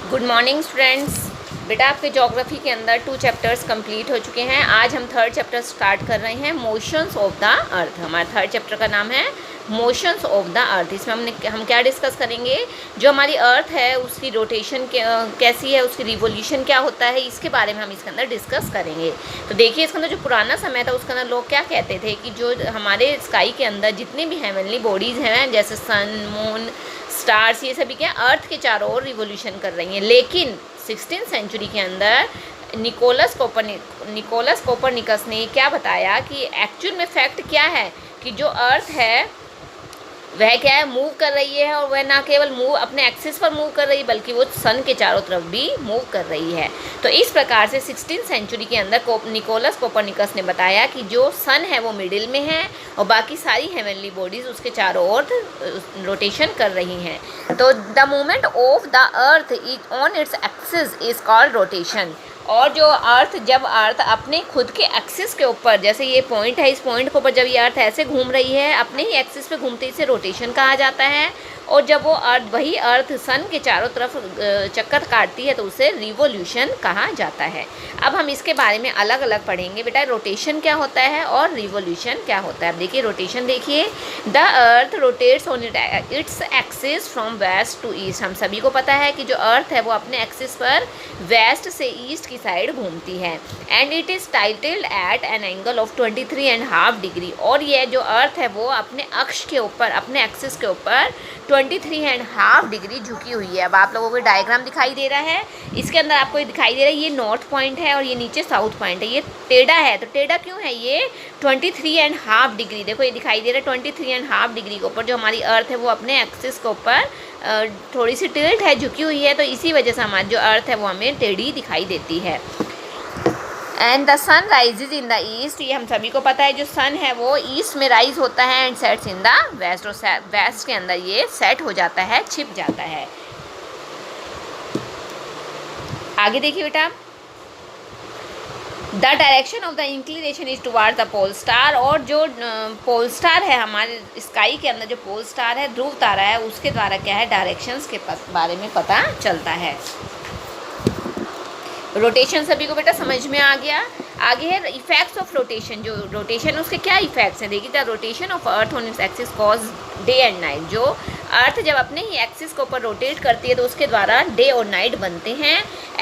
Good morning students. बेटा आपके geography के अंदर 2 चैप्टर्स कंप्लीट हो चुके हैं। आज हम 3rd चैप्टर स्टार्ट कर रहे हैं, मोशंस ऑफ द अर्थ। हमारा 3rd चैप्टर का नाम है मोशंस ऑफ द अर्थ। इसमें हम क्या डिस्कस करेंगे, जो हमारी अर्थ है उसकी रोटेशन कैसी है, उसकी रिवोल्यूशन क्या होता है, इसके बारे में हम इसके अंदर डिस्कस करेंगे। तो देखिए, इसके अंदर जो पुराना समय था उसके अंदर लोग क्या कहते थे कि जो हमारे स्काई के अंदर जितने भी हेवनली बॉडीज़ हैं, जैसे सन, मून, स्टार्स, ये सभी क्या अर्थ के चारों ओर रिवोल्यूशन कर रही हैं। लेकिन 16th सेंचुरी के अंदर निकोलस कोपरनिकस ने क्या बताया कि एक्चुअल में फैक्ट क्या है कि जो अर्थ है वह क्या है, मूव कर रही है। और वह ना केवल मूव अपने एक्सिस पर मूव कर रही है, बल्कि वो सन के चारों तरफ भी मूव कर रही है। तो इस प्रकार से 16th सेंचुरी के अंदर निकोलस कोपरनिकस ने बताया कि जो सन है वो मिडिल में है और बाकी सारी हेवनली बॉडीज़ उसके चारों ओर रोटेशन कर रही हैं। तो the movement of the earth is on its axis is called rotation. और जो जब अर्थ अपने खुद के एक्सिस के ऊपर, जैसे ये पॉइंट है, इस पॉइंट के ऊपर जब ये अर्थ ऐसे घूम रही है अपने ही एक्सिस पे घूमते, इसे रोटेशन कहा जाता है। और जब वो वही अर्थ सन के चारों तरफ चक्कर काटती है तो उसे रिवोल्यूशन कहा जाता है। अब हम इसके बारे में अलग अलग पढ़ेंगे बेटा, रोटेशन क्या होता है और रिवोल्यूशन क्या होता है। अब देखिए रोटेशन, देखिए the earth rotates on its axis from west to east. हम सभी को पता है कि जो अर्थ है वो अपने एक्सिस पर वेस्ट से ईस्ट की साइड घूमती है। And it is tilted at an angle of 23.5 degree. और ये जो अर्थ है वो अपने अक्ष के ऊपर, अपने एक्सिस के ऊपर 23.5 डिग्री झुकी हुई है। अब आप लोगों को डायग्राम दिखाई दे रहा है, इसके अंदर आपको ये दिखाई दे रहा है, ये नॉर्थ पॉइंट है और ये नीचे साउथ पॉइंट है। ये टेढ़ा है, तो टेढ़ा क्यों है, ये 23.5 डिग्री, देखो ये दिखाई दे रहा है 23.5 डिग्री के ऊपर जो हमारी अर्थ है वो अपने एक्सिस के ऊपर थोड़ी सी टिल्ट है, झुकी हुई है। तो इसी वजह से हमारी जो अर्थ है वो हमें टेढ़ी दिखाई देती है। And the sun rises in the east, ये हम सभी को पता है, जो सन है वो ईस्ट में राइज होता है। And sets in the west, और वेस्ट के अंदर ये सेट हो जाता है, छिप जाता है। आगे देखिए बेटा, the direction of the inclination is toward the pole star. और जो पोल स्टार है हमारे स्काई के अंदर, जो पोल स्टार है, ध्रुव तारा है, उसके द्वारा क्या है, डायरेक्शंस के बारे में पता चलता है। रोटेशन सभी को बेटा समझ में आ गया। आगे है इफेक्ट्स ऑफ रोटेशन। जो रोटेशन उसके क्या इफेक्ट्स हैं, देखिए the rotation of earth on its axis cause day and night. जो अर्थ जब अपने ही एक्सिस के ऊपर रोटेट करती है तो उसके द्वारा डे और नाइट बनते हैं।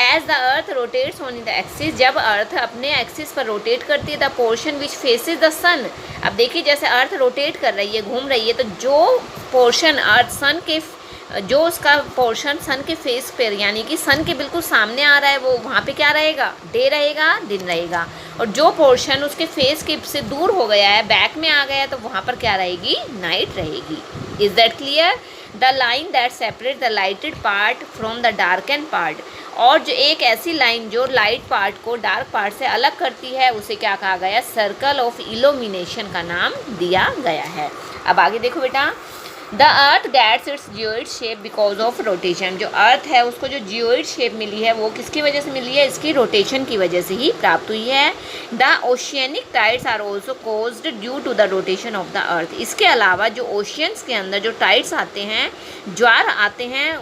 As the earth rotates on the axis, जब अर्थ अपने एक्सिस पर रोटेट करती है, the portion which faces the sun. अब देखिए जैसे अर्थ रोटेट कर रही है, घूम रही है, तो जो पोर्शन अर्थ सन के, जो उसका पोर्शन सन के फेस पर, यानी कि सन के बिल्कुल सामने आ रहा है, वो वहाँ पे क्या रहेगा, डे रहेगा, दिन रहेगा। और जो पोर्शन उसके फेस के से दूर हो गया है, बैक में आ गया है, तो वहाँ पर क्या रहेगी, नाइट रहेगी। Is that clear? The line that separate the lighted part from the darken part. और जो एक ऐसी लाइन जो लाइट पार्ट को डार्क पार्ट से अलग करती है, उसे क्या कहा गया, सर्कल ऑफ इल्यूमिनेशन का नाम दिया गया है। अब आगे देखो बेटा, the earth gets it's geoid shape because of rotation. जो अर्थ है उसको जो जियोइड शेप मिली है वो किसकी वजह से मिली है, इसकी रोटेशन की वजह से ही प्राप्त हुई है। The oceanic tides are also caused due to the rotation of the earth. इसके अलावा जो ओशियंस के अंदर जो टाइड्स आते हैं, ज्वार आते हैं,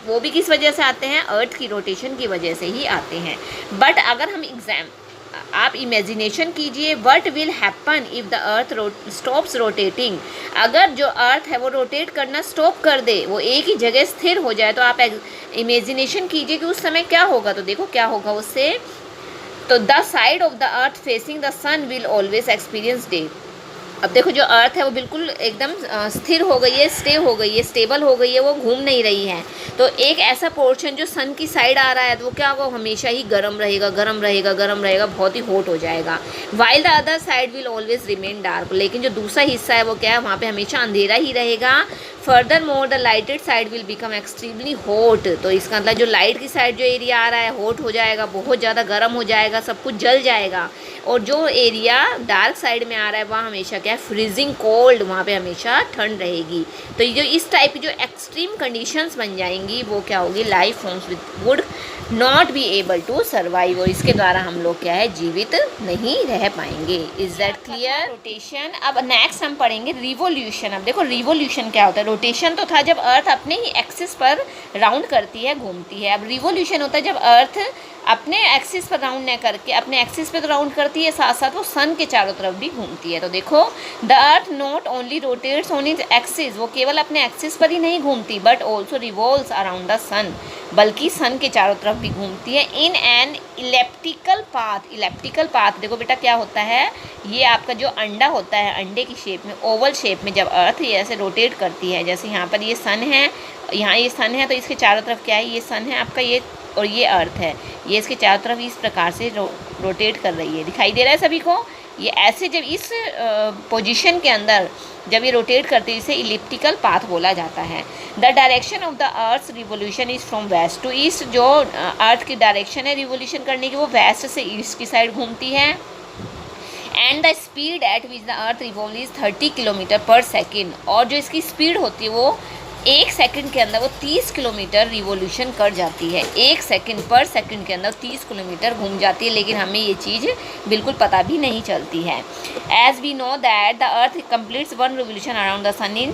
वो भी किस वजह से आते हैं, अर्थ की रोटेशन की वजह से ही आते हैं। बट अगर हम आप इमेजिनेशन कीजिए, what will happen if the earth stops rotating. अगर जो अर्थ है वो रोटेट करना स्टॉप कर दे, वो एक ही जगह स्थिर हो जाए, तो आप इमेजिनेशन कीजिए कि उस समय क्या होगा। तो देखो क्या होगा उससे, तो the side of the earth facing the sun will always experience day. अब देखो जो अर्थ है वो बिल्कुल एकदम स्थिर हो गई है, स्टे हो गई है, स्टेबल हो गई है, वो घूम नहीं रही है। तो एक ऐसा पोर्शन जो सन की साइड आ रहा है, तो वो क्या होगा, हमेशा ही गर्म रहेगा, गर्म रहेगा, गर्म रहेगा, बहुत ही हॉट हो जाएगा। While the other side will always remain dark. लेकिन जो दूसरा हिस्सा है वो क्या है, वहाँ पे हमेशा अंधेरा ही रहेगा। Further more the lighted side will become extremely hot. तो इसका मतलब जो लाइट की साइड जो एरिया आ रहा है हॉट हो जाएगा, बहुत ज़्यादा गर्म हो जाएगा, सब कुछ जल जाएगा। और जो एरिया डार्क साइड में आ रहा है वहाँ हमेशा क्या है, फ्रीजिंग कोल्ड, वहाँ पे हमेशा ठंड रहेगी। तो ये जो इस टाइप की जो एक्सट्रीम कंडीशंस बन जाएंगी वो क्या होगी, life forms would not be able to survive. और इसके द्वारा हम लोग क्या है, जीवित नहीं रह पाएंगे। Is that clear? रोटेशन। अब नेक्स्ट हम पढ़ेंगे रिवोल्यूशन। अब देखो रिवोल्यूशन क्या होता है। रोटेशन तो था जब अर्थ अपने ही एक्सिस पर राउंड करती है, घूमती है। अब रिवोल्यूशन होता है जब अर्थ अपने एक्सिस पर राउंड न करके अपने एक्सिस पे तो राउंड करती है, साथ साथ वो सन के चारों तरफ भी घूमती है। तो देखो, the earth not only rotates on its axis, वो केवल अपने एक्सिस पर ही नहीं घूमती, but also revolves around the sun, बल्कि सन के चारों तरफ भी घूमती है। In an elliptical path, elliptical path देखो बेटा क्या होता है, ये आपका जो अंडा होता है, अंडे की शेप में, ओवल शेप में जब अर्थ ये ऐसे रोटेट करती है, जैसे यहाँ पर ये सन है, यहाँ ये सन है, तो इसके चारों तरफ क्या है, ये सन है आपका, ये और ये अर्थ है, ये इसके चारों तरफ इस प्रकार से रोटेट कर रही है। दिखाई दे रहा है सभी को? ये ऐसे जब इस पोजीशन के अंदर जब ये रोटेट करती है, इसे इलिप्टिकल पाथ बोला जाता है। The direction of the earth revolution is from west to east, जो अर्थ की डायरेक्शन है रिवोल्यूशन करने की, वो वेस्ट से ईस्ट की साइड घूमती है। And the speed at which the earth revolve is 30 kilometre पर सेकेंड, और जो इसकी स्पीड होती है वो 1 सेकंड के अंदर वो 30 किलोमीटर रिवोल्यूशन कर जाती है। 1 सेकंड पर सेकंड के अंदर 30 किलोमीटर घूम जाती है, लेकिन हमें ये चीज़ बिल्कुल पता भी नहीं चलती है। As we know that the earth completes 1 revolution around the sun in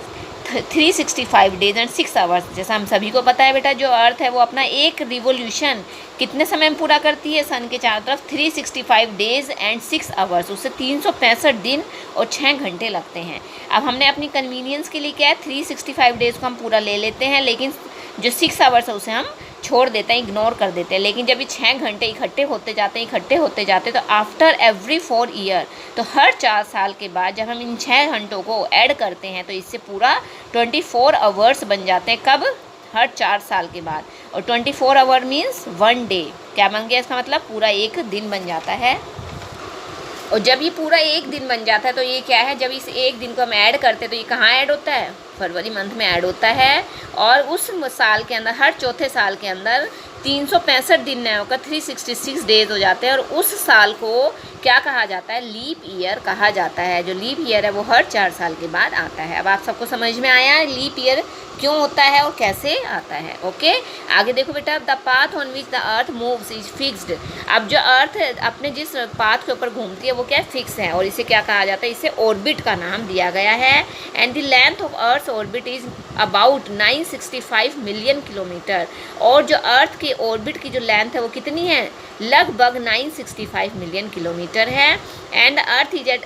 365 days and 6 hours. जैसा हम सभी को पता है बेटा, जो अर्थ है वो अपना एक रिवोल्यूशन कितने समय में पूरा करती है सन के चारों तरफ? 365 डेज एंड 6 आवर्स, उससे 365 दिन और 6 घंटे लगते हैं। अब हमने अपनी कन्वीनियंस के लिए क्या है, 365 डेज़ को हम पूरा ले लेते हैं, लेकिन जो 6 आवर्स है उसे हम छोड़ देते हैं, इग्नोर कर देते हैं। लेकिन जब ये 6 घंटे इकट्ठे होते जाते हैं, तो आफ्टर एवरी 4 ईयर, तो हर 4 साल के बाद जब हम इन 6 घंटों को ऐड करते हैं तो इससे पूरा 24 आवर्स बन जाते हैं। कब? हर 4 साल के बाद। और 24 आवर मीन्स 1 डे। क्या बन गया इसका मतलब? पूरा एक दिन बन जाता है। और जब ये पूरा एक दिन बन जाता है तो ये क्या है, जब इस एक दिन को हम ऐड करते हैं तो ये कहाँ ऐड होता है? फरवरी मंथ में ऐड होता है। और उस साल के अंदर, हर चौथे साल के अंदर 365 दिन नए होकर 366 डेज हो जाते हैं। और उस साल को क्या कहा जाता है? लीप ईयर कहा जाता है। जो लीप ईयर है वो हर 4 साल के बाद आता है। अब आप सबको समझ में आया लीप ईयर क्यों होता है और कैसे आता है? ओके, आगे देखो बेटा, the path on which the earth moves is fixed. अब जो अर्थ अपने जिस पाथ के ऊपर घूमती है वो क्या फिक्स है, और इसे क्या कहा जाता है? इसे ऑर्बिट का नाम दिया गया है। And the length of earth orbit is about 965 million kilometre. और जो अर्थ के ऑर्बिट की जो लेंथ है वो कितनी है? लगभग 965 मिलियन किलोमीटर है। And earth is at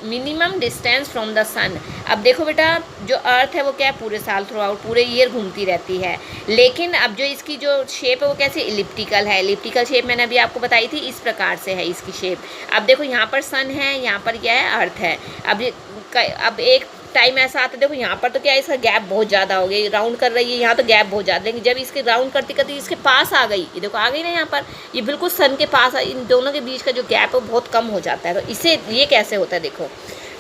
minimum distance from the sun. अब देखो बेटा, जो अर्थ है वो क्या है, पूरे साल थ्रू आउट पूरे ईयर घूमती रहती है, लेकिन अब जो इसकी जो शेप है वो कैसे? इलिप्टिकल है। इलिप्टिकल शेप मैंने अभी आपको बताई थी, इस प्रकार से है इसकी शेप। अब देखो यहाँ पर सन है, यहाँ पर क्या है? अर्थ है। अब एक टाइम ऐसा आता है, देखो यहाँ पर तो क्या है, इसका गैप बहुत ज़्यादा हो गया, राउंड कर रही है, यहाँ तो गैप बहुत ज़्यादा, लेकिन जब इसके राउंड करती करती इसके पास आ गई, ये देखो आ गई ना यहाँ पर, ये बिल्कुल सन के पास, इन दोनों के बीच का जो गैप है वो बहुत कम हो जाता है। तो इसे ये कैसे होता है? देखो,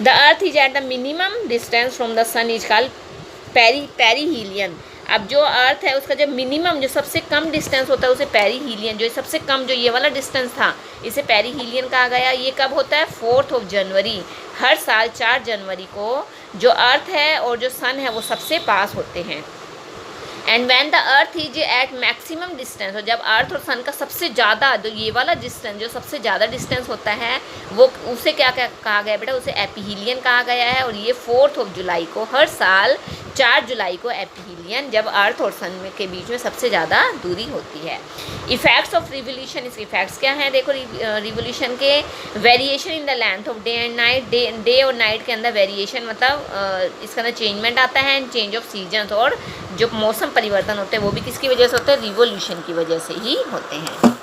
the earth is at the minimum distance from the sun is called perihelion. अब जो अर्थ है उसका जो मिनिमम, जो सबसे कम डिस्टेंस होता है उसे पेरीहीलियन, जो सबसे कम जो ये वाला डिस्टेंस था इसे पेरीहीलियन कहा गया। ये कब होता है? 4 जनवरी। हर साल 4 जनवरी को जो अर्थ है और जो सन है वो सबसे पास होते हैं। And when the earth is at maximum distance, और जब अर्थ और सन का सबसे ज़्यादा, जो ये वाला डिस्टेंस जो सबसे ज़्यादा डिस्टेंस होता है वो उसे क्या कहा गया बेटा? उसे एपीहीलियन कहा गया है। और ये 4 जुलाई को, हर साल 4 जुलाई को एपीहीलियन, जब अर्थ और सन के बीच में सबसे ज़्यादा दूरी होती है। इफेक्ट्स ऑफ रिवोल्यूशन, इसके इफेक्ट्स क्या हैं? देखो, रिवोल्यूशन के variation in the length of day and night, day और नाइट के अंदर वेरिएशन, मतलब इसके अंदर चेंजमेंट आता है। एंड चेंज ऑफ सीजन्स, और जो मौसम परिवर्तन होते हैं वो भी किसकी वजह से होते हैं? रिवोल्यूशन की वजह से ही होते हैं।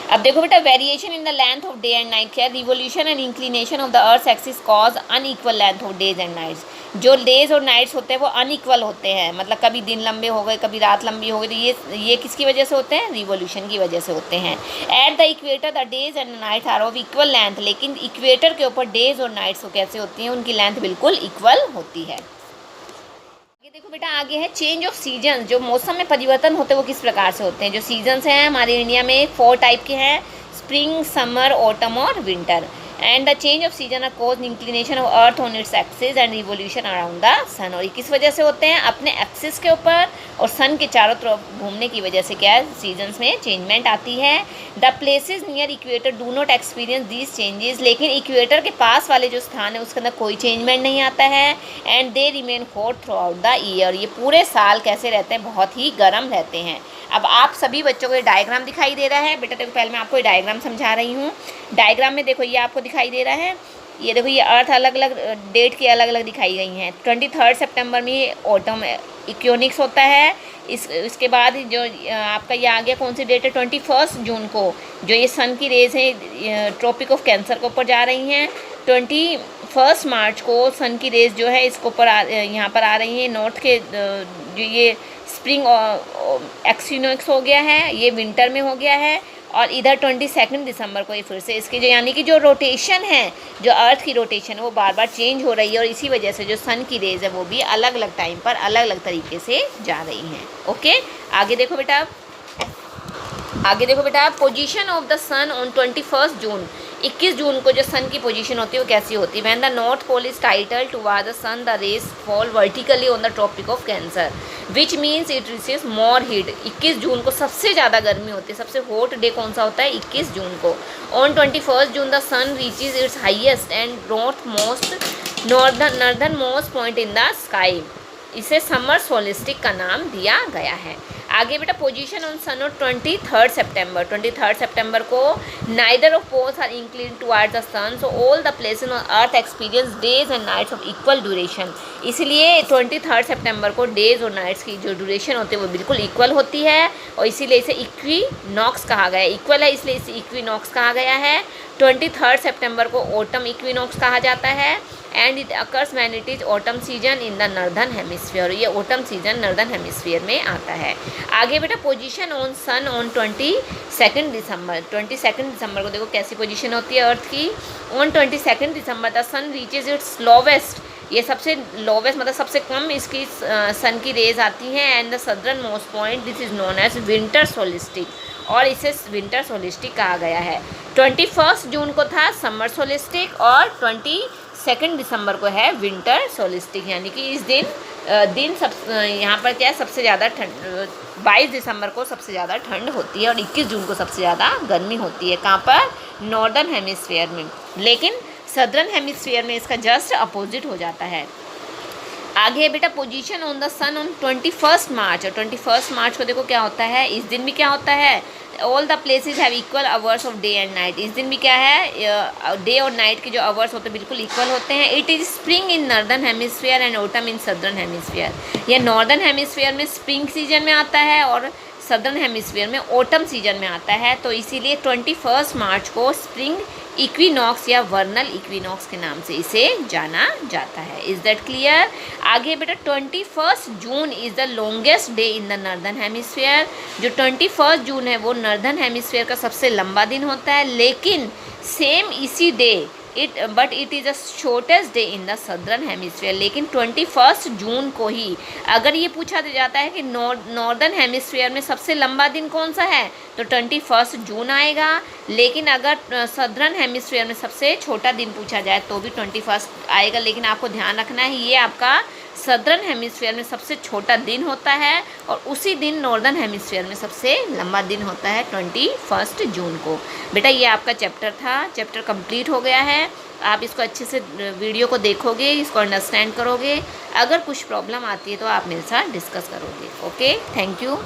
अब देखो बेटा, variation in the length of day and night क्या है? Revolution and inclination of the earth axis cause unequal length of days and nights. जो डेज और नाइट्स होते हैं वो अनइक्वल होते हैं, मतलब कभी दिन लंबे हो गए, कभी रात लंबी हो गई, तो ये किसकी वजह से होते हैं? रिवोल्यूशन की वजह से होते हैं। At the equator the days and night are of equal length, लेकिन इक्वेटर के ऊपर डेज और नाइट्स कैसे होती हैं? उनकी लेंथ बिल्कुल इक्वल होती है। देखो बेटा, आगे है चेंज ऑफ सीजन। जो मौसम में परिवर्तन होते हैं वो किस प्रकार से होते हैं? जो सीजन्स हैं हमारे इंडिया में 4 टाइप के हैं, स्प्रिंग, समर, ऑटम और winter. And the change of season are cause inclination of earth on its axis and revolution around the sun. और ये किस वजह से होते हैं? अपने एक्सिस के ऊपर और सन के चारों तरफ घूमने की वजह से क्या है? सीजन्स में चेंजमेंट आती है। The places near equator do not experience these changes, लेकिन इक्वेटर के पास वाले जो स्थान है उसके अंदर कोई चेंजमेंट नहीं आता है। And they remain hot through out the year, ये पूरे साल कैसे रहते हैं, बहुत ही गर्म रहते हैं। अब आप सभी बच्चों को ये डायग्राम दिखाई दे रहा है बेटा, देखो पहले मैं आपको ये डायग्राम समझा रही हूँ। डायग्राम में देखो ये आपको दिखाई दे रहा है, ये देखो ये अर्थ अलग अलग डेट की अलग अलग दिखाई गई हैं। 23 सितंबर में ऑटम इक्योनिक्स होता है। इसके बाद जो आपका ये आ गया कौन सी डेट है, 21 जून को जो ये सन की रेज है ट्रॉपिक ऑफ कैंसर के ऊपर जा रही हैं। 21 मार्च को सन की रेज जो है इसके ऊपर यहाँ पर आ रही है। नॉर्थ के जो ये स्प्रिंग एक्सिनोक्स हो गया है, ये विंटर में हो गया है। और इधर 22 दिसंबर को ये फिर से इसकी जो यानी कि जो रोटेशन है, जो अर्थ की रोटेशन है वो बार बार चेंज हो रही है, और इसी वजह से जो सन की रेज है वो भी अलग अलग टाइम पर अलग अलग तरीके से जा रही हैं। ओके, आगे देखो बेटा, आगे देखो बेटा, position of the sun on 21 June, 21 जून को जो सन की पोजीशन होती है वो कैसी होती है। When the north pole is tilted toward the sun the rays fall vertically on the tropic of cancer which means it receives more heat. 21 जून को सबसे ज़्यादा गर्मी होती है। सबसे हॉट डे कौन सा होता है, 21 जून को। On 21 June the sun reaches its highest and northernmost point in the sky. इसे समर सोलिस्टिक का नाम दिया गया है। आगे बेटा, पोजीशन ऑन सन ऑफ 23 सितंबर, 23 सितंबर को neither of poles are incline towards the sun, so all the places on earth experience days and nights of equal duration. इसलिए 23 सितंबर को डेज और नाइट्स की जो ड्यूरेशन होती है वो बिल्कुल इक्वल होती है, और इसीलिए इसे इक्विनॉक्स कहा गया है। इक्वल है इसलिए इसे इक्विनॉक्स कहा गया है। 23 सितंबर को ऑटम इक्विनॉक्स कहा जाता है। And it occurs when it is autumn season in the northern hemisphere, ये ऑटम सीजन नॉर्दर्न हेमिस्फीयर में आता है। आगे बेटा, position on sun on 22 December, 22 दिसंबर को देखो कैसी पोजीशन होती है अर्थ की। On 22 December the sun reaches its lowest, ये सबसे लोवेस्ट मतलब सबसे कम इसकी सन की रेज आती हैं। And the southernmost point this is known as winter solstice, और इसे विंटर सोलिस्टिक कहा गया है। 21 जून को था समर सोलिस्टिक, और 22 दिसंबर को है विंटर सोलिस्टिक, यानी कि इस दिन सब यहाँ पर क्या है, सबसे ज़्यादा ठंड 22 दिसंबर को सबसे ज़्यादा ठंड होती है, और 21 जून को सबसे ज़्यादा गर्मी होती है। कहाँ पर, नॉर्दर्न हेमिस्फीयर में। लेकिन सदर्न हेमिस्फीयर में इसका जस्ट अपोजिट हो जाता है। आगे है बेटा, position on the sun on 21 March, और 21 मार्च को देखो क्या होता है, इस दिन भी क्या होता है, all the places have equal hours of day and night. इस दिन भी क्या है, डे और नाइट के जो आवर्स होते हैं बिल्कुल इक्वल होते हैं। It is spring in northern hemisphere and autumn in southern hemisphere. यह नॉर्दर्न हेमिस्फीयर में स्प्रिंग सीजन में आता है, और सदर्न हेमिस्फीयर में ऑटम सीजन में आता है। तो इसीलिए 21 मार्च को स्प्रिंग इक्विनॉक्स या वर्नल इक्विनॉक्स के नाम से इसे जाना जाता है। Is that clear. आगे बेटा, 21 June is the longest day in the northern hemisphere. जो 21 जून है वो नॉर्दर्न हेमिस्फीयर का सबसे लंबा दिन होता है, लेकिन सेम इसी day but it is the shortest day in the southern hemisphere. लेकिन 21 जून को ही अगर ये पूछा जाता है कि नॉर्दर्न हेमिस्फीयर में सबसे लंबा दिन कौन सा है, तो 21 जून आएगा। लेकिन अगर सदर्न हेमिस्फीयर में सबसे छोटा दिन पूछा जाए तो भी 21 आएगा। लेकिन आपको ध्यान रखना है ये आपका सदर्न हेमिस्फीयर में सबसे छोटा दिन होता है, और उसी दिन नॉर्दर्न हेमिस्फीयर में सबसे लंबा दिन होता है 21 जून को। बेटा ये आपका चैप्टर था, चैप्टर कंप्लीट हो गया है। आप इसको अच्छे से वीडियो को देखोगे, इसको अंडरस्टैंड करोगे। अगर कुछ प्रॉब्लम आती है तो आप मेरे साथ डिस्कस करोगे। Okay, thank you.